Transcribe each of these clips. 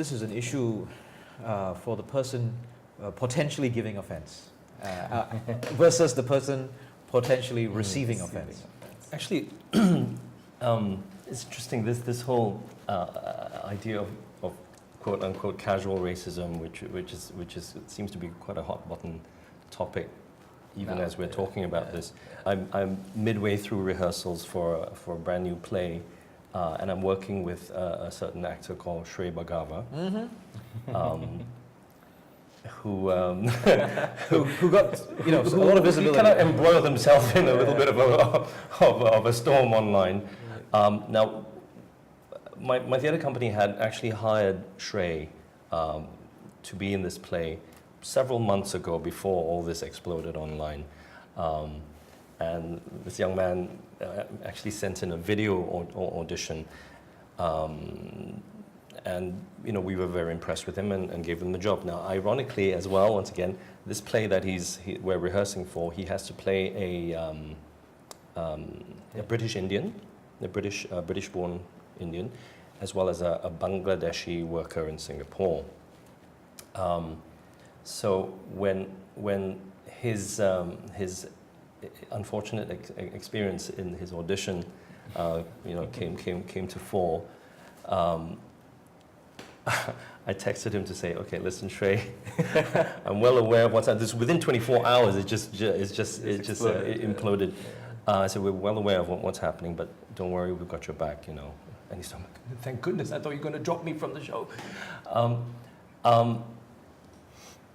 this is an issue for the person potentially giving offense versus the person potentially receiving offense? Actually, it's interesting, this whole idea of quote-unquote casual racism, which seems to be quite a hot button topic, even as we're talking about this. I'm midway through rehearsals for a brand new play, and I'm working with a certain actor called Shrey Bhargava, who got a lot of visibility. He kind of embroiled himself in a little bit of a storm online. Now, my theatre company had actually hired Shrey to be in this play several months ago, before all this exploded online. And this young man actually sent in a video audition. And we were very impressed with him and gave him the job. Now, ironically as well, once again, this play that we're rehearsing for, he has to play a British Indian, a British-born Indian, as well as a Bangladeshi worker in Singapore. So when his unfortunate experience in his audition, came to fore, I texted him to say, okay, listen, Shrey, I'm well aware of what's happened. This within 24 hours, it just imploded. I said, we're well aware of what's happening, but don't worry, we've got your back, And he's like, thank goodness, I thought you were going to drop me from the show.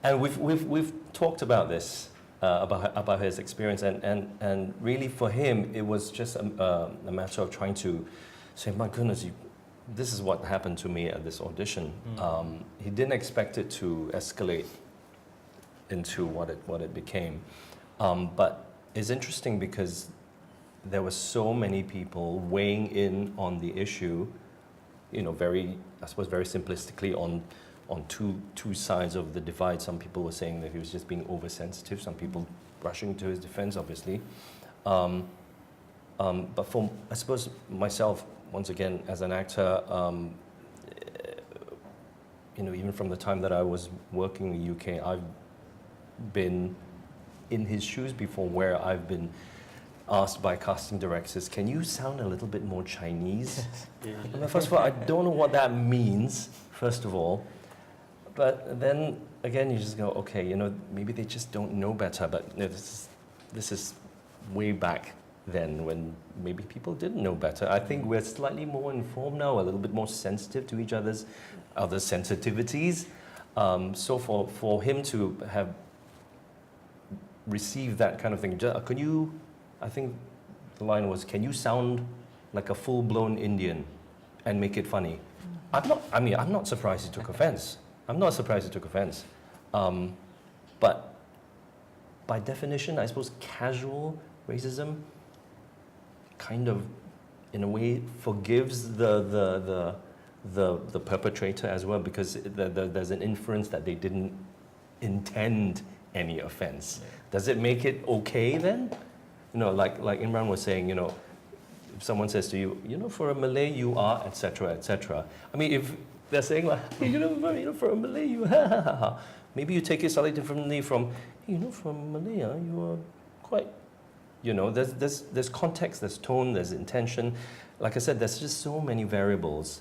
And we've talked about this, about his experience, and really for him, it was just a matter of trying to say, my goodness, this is what happened to me at this audition. He didn't expect it to escalate into what it became. But it's interesting because there were so many people weighing in on the issue, very simplistically on two sides of the divide. Some people were saying that he was just being oversensitive, some people rushing to his defense, obviously. But for, I suppose, myself, once again, as an actor, even from the time that I was working in the UK, I've been in his shoes before, where I've been asked by casting directors, can you sound a little bit more Chinese? First of all, I don't know what that means, first of all. But then, again, you just go, okay, maybe they just don't know better. But this is way back then, when maybe people didn't know better. I think we're slightly more informed now, a little bit more sensitive to each other's other sensitivities. So for him to have received that kind of thing, I think the line was, can you sound like a full-blown Indian and make it funny? I'm not surprised he took offense. But by definition, I suppose casual racism kind of, in a way, forgives the perpetrator as well, because there's an inference that they didn't intend any offense. Yeah. Does it make it okay then? Like Imran was saying, if someone says to you, for a Malay you are, etc., etc. I mean, if they're saying like, for a Malay you maybe you take it slightly differently from, from Malay you are quite, there's context, there's tone, there's intention. Like I said, there's just so many variables